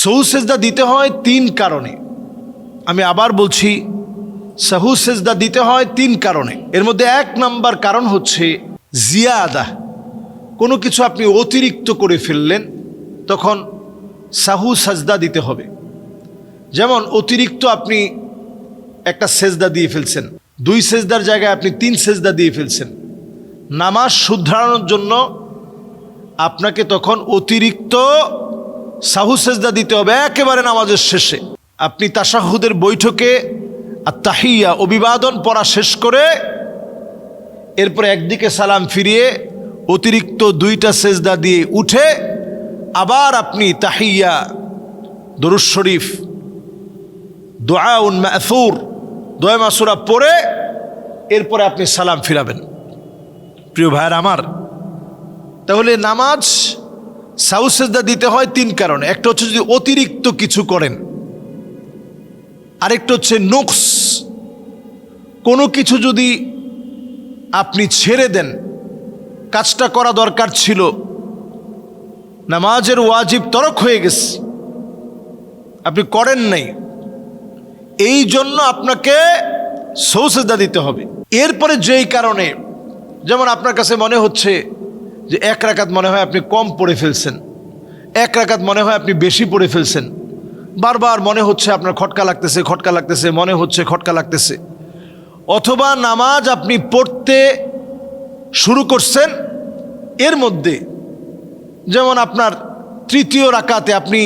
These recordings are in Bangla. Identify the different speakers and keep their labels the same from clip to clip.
Speaker 1: সহু সেজদা দিতে হয় তিন কারণে। আমি আবার বলছি, সাহু সেজদা দিতে হয় তিন কারণে। এর মধ্যে এক নাম্বার কারণ হচ্ছে জিয়াদা, কোনো কিছু আপনি অতিরিক্ত করে ফেললেন, তখন সাহু সাজদা দিতে হবে। যেমন অতিরিক্ত আপনি একটা সেজদা দিয়ে ফেলছেন, দুই সেজদার জায়গায় আপনি তিন সেজদা দিয়ে ফেলছেন। নামাজ শুধরানোর জন্য আপনাকে তখন অতিরিক্ত সাহু সেজদা দিতে হবে একেবারে নামাজের শেষে। আপনি তাশাহুদের বৈঠকে আত-তাহিয়া অভিবাদন পড়া শেষ করে এরপরে একদিকে সালাম ফিরিয়ে অতিরিক্ত দুইটা সেজদা দিয়ে উঠে আবার আপনি তাহিয়া, দরুদ শরীফ, দুআউন মা'থুর, দোয়া মাসুরা পড়ে এরপরে আপনি সালাম ফিরাবেন। প্রিয় ভাইয়ের আমার, তাহলে নামাজ সাহু সেজদা দিতে হয় তিন কারণে। একটা হচ্ছে যদি অতিরিক্ত কিছু করেন, আরেকটা হচ্ছে নুকস, কোনো কিছু যদি আপনি ছেড়ে দেন, কাজটা করা দরকার ছিল, নামাজের ওয়াজিব তরক হয়ে গেছে, আপনি করেন নাই, এই জন্য আপনাকে সাহু সেজদা দিতে হবে। এরপরে যেই কারণে, যেমন আপনার কাছে মনে হচ্ছে যে এক রাকাত মনে হয় আপনি কম পড়ে ফেলছেন, এক রাকাত মনে হয় আপনি বেশি পড়ে ফেলছেন, বারবার মনে হচ্ছে আপনার খটকা লাগতেছে, খটকা লাগতেছে, মনে হচ্ছে খটকা লাগতেছে। অথবা নামাজ আপনি পড়তে শুরু করছেন, এর মধ্যে যেমন আপনার তৃতীয় রাকাতে আপনি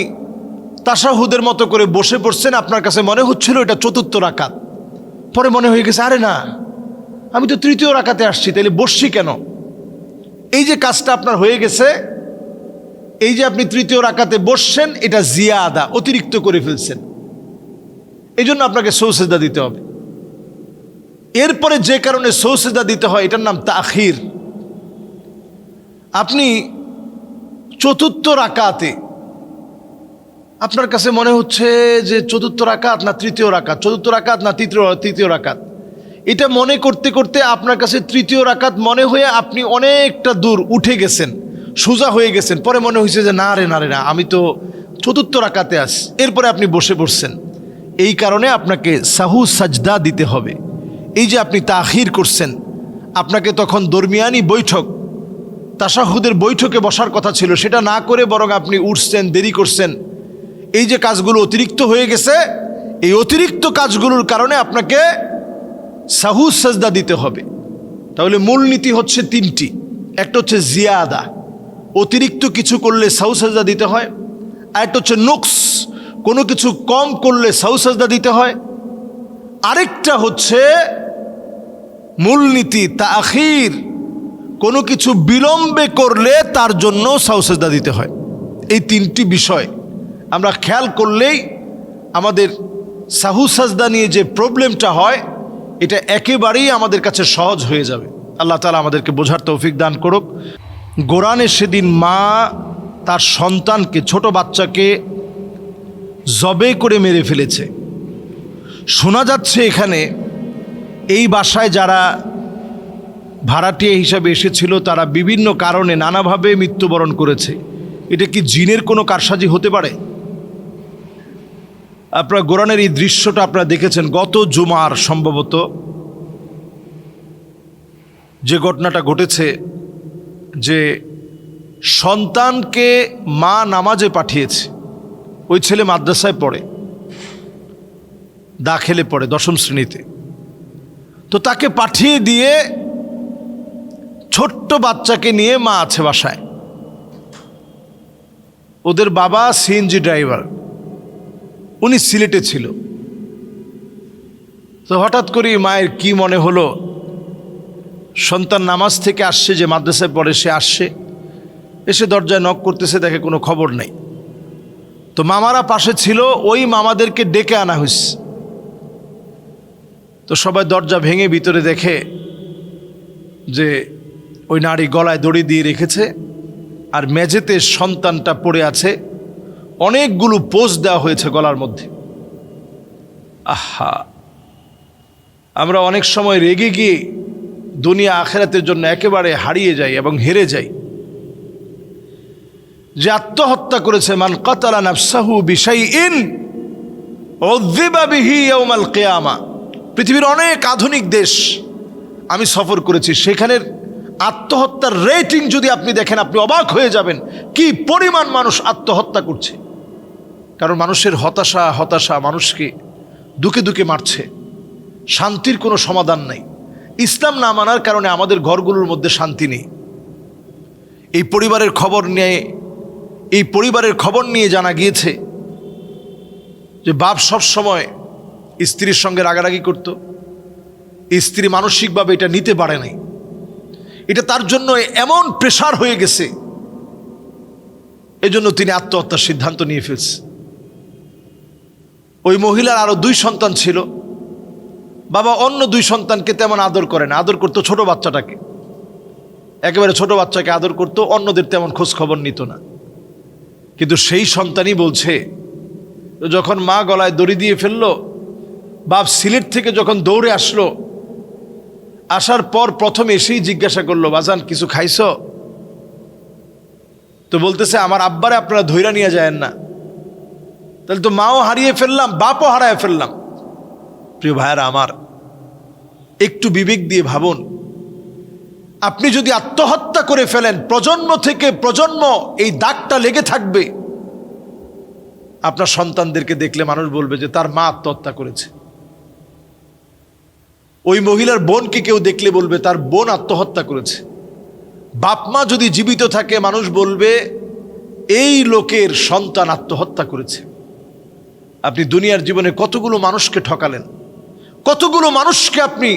Speaker 1: তাশাহুদের মতো করে বসে পড়ছেন, আপনার কাছে মনে হচ্ছিল এটা চতুর্থ রাকাত, পরে মনে হয়ে গেছে আরে না, আমি তো তৃতীয় রাকাতে আসছি, তাহলে বসছি কেন? এই যে কাজটা আপনার হয়ে গেছে, এই যে আপনি তৃতীয় রাকাতে বসছেন, এটা জিয়াদা, অতিরিক্ত করে ফেলছেন, এই জন্য আপনাকে সাহু সেজদা দিতে হবে। এরপরে যে কারণে সাহু সেজদা দিতে হয়, এটার নাম তাখির। আপনি চতুর্থ রাকাতে আপনার কাছে মনে হচ্ছে যে চতুর্থ রাকাত না তৃতীয় রাকাত, চতুর্থ রাকাত না তৃতীয় রাকাত, এটা মনে করতে করতে আপনার কাছে তৃতীয় রাকাত মনে হয়ে আপনি অনেকটা দূর উঠে গেছেন, সোজা হয়ে গেছেন, পরে মনে হয়েছে যে না রে না, আমি তো চতুর্থ রাকাতে আছি, এরপরে আপনি বসে পড়ছেন। এই কারণে আপনাকে সাহু সাজদা দিতে হবে। এই যে আপনি তাখির করছেন, আপনাকে তখন দরমিয়ানি বৈঠক, তাশাহুদের বৈঠকে বসার কথা ছিল, সেটা না করে বরং আপনি উঠছেন, দেরি করছেন। এই যে কাজগুলো অতিরিক্ত হয়ে গেছে, এই অতিরিক্ত কাজগুলোর কারণে আপনাকে সাহু সাজদা দিতে হবে। তাহলে মূলনীতি হচ্ছে তিনটি। একটা হচ্ছে জিয়াদা, অতিরিক্ত কিছু করলে সাহু সাজদা দিতে হয়। আরেকটা হচ্ছে নুকস, কোনো কিছু কম করলে সাহু সাজদা দিতে হয়। আরেকটা হচ্ছে মূলনীতি তাখির, কোনো কিছু বিলম্বে করলে তার জন্য সাহু সাজদা দিতে হয়। এই তিনটি বিষয় আমরা খেয়াল করলেই আমাদের সাহু সাজদা নিয়ে যে প্রবলেমটা হয়, এটা একেবারেই আমাদের কাছে সহজ হয়ে যাবে। আল্লাহ তাআলা আমাদেরকে বোঝার তৌফিক দান করুক। কোরআনে সেদিন মা তার সন্তানকে, ছোট বাচ্চাকে জবে করে মেরে ফেলেছে। শোনা যাচ্ছে এখানে এই বাসায় যারা ভাড়াটিয়া হিসাবে এসেছিল, তারা বিভিন্ন কারণে নানাভাবে মৃত্যুবরণ করেছে। এটা কি জিনের কোনো কারসাজি হতে পারে? আপনারা কোরআনের এই দৃশ্যটা আপনারা দেখেছেন গত জুমার, সম্ভবত যে ঘটনাটা ঘটেছে, যে সন্তানকে মা নামাজে পাঠিয়েছে, ওই ছেলে মাদ্রাসায় পড়ে, দাখিলে পড়ে 10ম শ্রেণীতে। তো তাকে পাঠিয়ে দিয়ে ছোট্ট বাচ্চাকে নিয়ে মা আছে বাসায়। ওদের বাবা সিএনজি ড্রাইভার, উনি সিলেটে ছিল। তো হঠাৎ করে মায়ের কি মনে হলো, সন্তান নামাজ থেকে আসছে, যে মাদ্রাসায় পড়ে, সে আসছে, এসে দরজায় নক করতেছে, দেখে কোনো খবর নেই। তো মামারা পাশে ছিল, ওই মামাদেরকে ডেকে আনা হয়েছে। তো সবাই দরজা ভেঙে ভিতরে দেখে যে ওই নারী গলায় দড়ি দিয়ে রেখেছে, আর মেঝেতে সন্তানটা পড়ে আছে, অনেকগুলো পোস্ট দেওয়া হয়েছে গলার মধ্যে। আহা, আমরা অনেক সময় রেগে গিয়ে দুনিয়া আখেরাতের জন্য একেবারে হারিয়ে যাই এবং হেরে যাই। যে আত্মহত্যা করেছে, মান কাতালা নাফসাহু বিশাইইন উযিবা বিহি ইয়াউমাল কিয়ামা। পৃথিবীর অনেক আধুনিক দেশ আমি সফর করেছি, সেখানের আত্মহত্যার রেটিং যদি আপনি দেখেন আপনি অবাক হয়ে যাবেন কি পরিমাণ মানুষ আত্মহত্যা করছে। কারণ মানুষের হতাশা মানুষকে দুকে দুকে মারছে, শান্তির কোনো সমাধান নাই। ইসলাম না মানার কারণে আমাদের ঘরগুলোর মধ্যে শান্তি নেই। এই পরিবারের খবর নিয়ে জানা গিয়েছে যে বাপ সব সময় স্ত্রীর সঙ্গে রাগারাগি করত, স্ত্রী মানসিকভাবে এটা নিতে পারে নাই, এটা তার জন্য এমন প্রেশার হয়ে গেছে, এজন্য তিনি আত্মহত্যার সিদ্ধান্ত নিয়ে ফেলছে। ওই মহিলার আরো 2 সন্তান ছিল, বাবা অন্য 2 সন্তানকে তেমন আদর করে না, আদর করতো ছোট বাচ্চাটাকে, একেবারে ছোট বাচ্চাকে আদর করতো, অন্যদের তেমন খোঁজ খবর নিত না। কিন্তু সেই সন্তানই বলছে, যখন মা গলায় দড়ি দিয়ে ফেললো, বাপ সিলেট থেকে যখন দৌড়ে আসলো, আসার পর প্রথমে এসেই জিজ্ঞাসা করলো, বাজান কিছু খাইছো? তো বলতেছে, আমার আব্বারে আপনারা ধইরা নিয়ে যায়েন না। তাহলে তো মাও হারিয়ে ফেললাম, বাপও হারায় ফেললাম। প্রিয় ভাইয়েরা আমার, একটু বিবেক দিয়ে ভাবুন, আপনি যদি আত্মহত্যা করে ফেলেন, প্রজন্ম থেকে প্রজন্ম এই দাগটা লেগে থাকবে। আপনার সন্তানদেরকে দেখলে মানুষ বলবে যে তার মা আত্মহত্যা করেছে। ওই মহিলার বোনকে কেউ দেখলে বলবে তার বোন আত্মহত্যা করেছে। বাপ মা যদি জীবিত থাকে মানুষ বলবে এই লোকের সন্তান আত্মহত্যা করেছে। আপনি দুনিয়ার জীবনে কতগুলো মানুষকে ঠকালেন, কতগুলো মানুষকে আপনি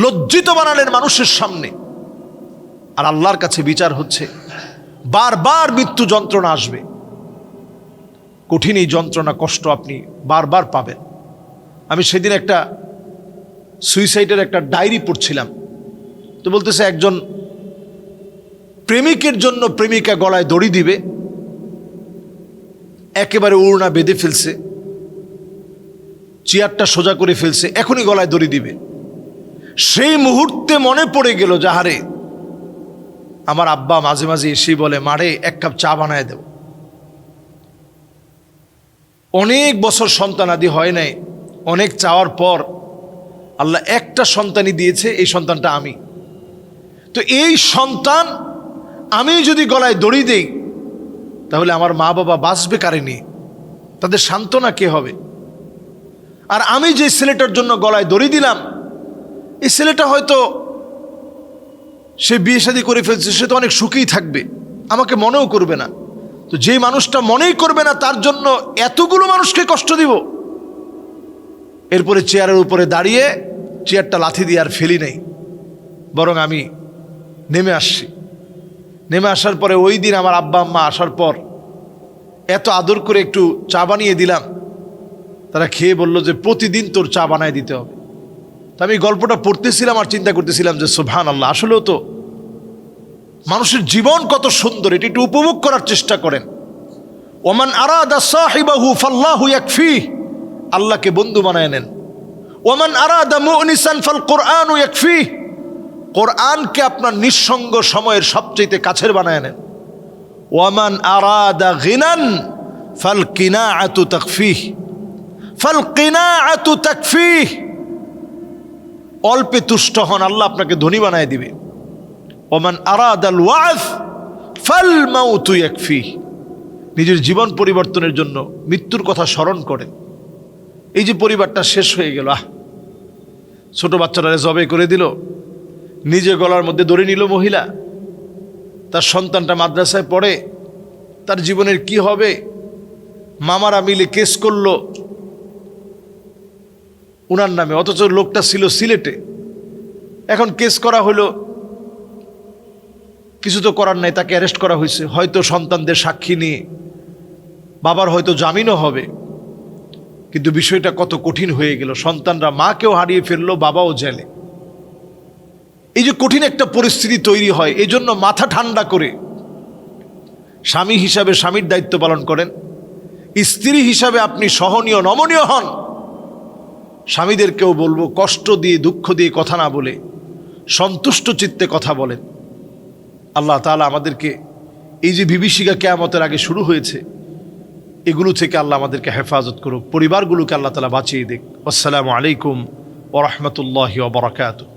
Speaker 1: লজ্জিত বানালেন মানুষের সামনে। আর আল্লাহর কাছে বিচার হচ্ছে, বারবার মৃত্যু যন্ত্রণা আসবে, কঠিন এই যন্ত্রণা কষ্ট আপনি বারবার পাবেন। আমি সেদিন একটা সুইসাইডের একটা ডায়েরি পড়ছিলাম, তো বলতেছে একজন প্রেমিকের জন্য প্রেমিকা গলায় দড়ি দিবে, একেবারে উড়না বেঁধে ফেলছে, চেয়ারটা সোজা করে ফেলছে, এখনই গলায় দড়ি দিবে। সেই মুহূর্তে মনে পড়ে গেল, যাহারে আমার আব্বা মাঝে মাঝে এসেই বলে, মারে 1 কাপ চা বানায় দেব। অনেক বছর সন্তানাদি হয় নাই, অনেক চাওয়ার পর আল্লাহ একটা সন্তানই দিয়েছে, এই সন্তানটা আমি। তো এই সন্তান আমি যদি গলায় দড়ি দেই, তাহলে আমার মা বাবা বাঁচবে কারে নিয়ে? তাদের সান্ত্বনা কে হবে? আর আমি যে ছেলেটার জন্য গলায় দড়ি দিলাম, এই ছেলেটা হয়তো সে বিয়ে শাদী করে ফেলছে, সে তো অনেক সুখেই থাকবে, আমাকে মনেও করবে না। তো যে মানুষটা মনেই করবে না, তার জন্য এতগুলো মানুষকে কষ্ট দিব? এরপরে চেয়ারের উপরে দাঁড়িয়ে চেয়ারটা লাথি দিয়ে আর ফেলি নাই, বরং আমি নেমে আসছি। নেমে আসার পরে ওই দিন আমার আব্বা আম্মা আসার পর এত আদর করে একটু চা বানিয়ে দিলাম, তারা খেয়ে বলল যে প্রতিদিন তোর চা বানায় দিতে হবে। তা আমি গল্পটা পড়তেছিলাম আর চিন্তা করতেছিলাম যে সুবহানাল্লাহ, আসলেও তো মানুষের জীবন কত সুন্দর, এটি একটু উপভোগ করার চেষ্টা করেন। ওমান আরাদা সাহিবাহু ফাল্লাহু ইয়াকফি, আল্লাহকে বন্ধু বানায় নেন। ওমান আরাদা মুনিসান ফাল কোরআনু ইয়াকফি, কোরআনকে আপনার নিঃসঙ্গ সময়ের সবচেয়ে কাছের বানায় নেন। ওয়ামান আরাদা গিনান ফাল কিনাআতু তাকফি, ফাল কিনাআতু তাকফি, অল্পে তুষ্ট হন, আল্লাহ আপনাকে ধনী বানায় দিবে। ওমান আরাদাল ওয়াজ ফাল মাউতু ইয়াকফি, নিজের জীবন পরিবর্তনের জন্য মৃত্যুর কথা স্মরণ করেন। এই যে পরিবারটা শেষ হয়ে গেল, ছোট বাচ্চারা জবে করে দিল, নিজে গলার মধ্যে দড়ি নিল মহিলা, তার সন্তানটা মাদ্রাসায় পড়ে, তার জীবনের কি হবে? মামারা মিলে কেস করলো উনার নামে, অথচ লোকটা ছিল সিলেটে। এখন কেস করা হলো, কিছু তো করার নাই, তাকে অ্যারেস্ট করা হয়েছে। হয়তো সন্তানদের সাক্ষী নিয়ে বাবার হয়তো জামিনও হবে, কিন্তু বিষয়টা কত কঠিন হয়ে গেল। সন্তানরা মাকেও হারিয়ে ফেললো, বাবাও জেলে। এই যে কঠিন একটা পরিস্থিতি তৈরি হয়, এই জন্য মাথা ঠান্ডা করে স্বামী হিসাবে স্বামীর দায়িত্ব পালন করেন, স্ত্রী হিসাবে আপনি সহনীয় নমনীয় হন। স্বামীদেরকেও বলবো, কষ্ট দিয়ে দুঃখ দিয়ে কথা না বলে সন্তুষ্ট চিত্তে কথা বলেন। আল্লাহ তাআলা আমাদেরকে এই যে বিভীষিকা কিয়ামতের আগে শুরু হয়েছে, এগুলো থেকে আল্লাহ আমাদেরকে হেফাজত করুক, পরিবারগুলোকে আল্লাহ তাআলা বাঁচিয়ে দিক। আসসালামু আলাইকুম ওয়া রাহমাতুল্লাহি ওয়া বারাকাতুহু।